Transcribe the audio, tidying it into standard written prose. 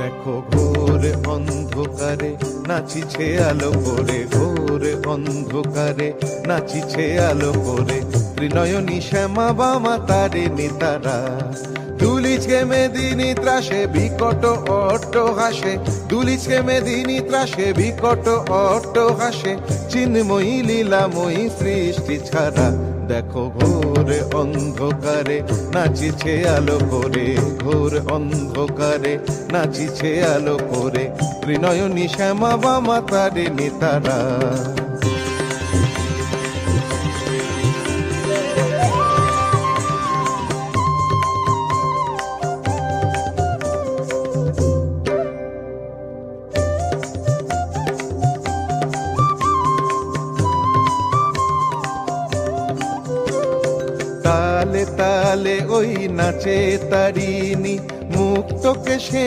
দেখো ঘোর অন্ধকারে নাচিছে আলো করে, ঘোর অন্ধকারে নাচিছে আলো করে, ত্রিনয়নী শ্যামা বামা তারিণী তারা। দুলিছে মেদিনী ত্রাসে বিকট অট্ট হাসে, দুলিছে মেদিনী ত্রাসে বিকট অট্ট হাসে, চিন্ময়ী লীলাময়ী সৃষ্টি ছাড়া। দেখো ঘোর অন্ধকারে নাচিছে আলো করে, ঘোর অন্ধকারে নাচিছে আলো করে, ত্রিনয়নী শ্যামা বামা তারিণী তারা। তালে তালে ওই নাচে তারিণী মুক্তকে সে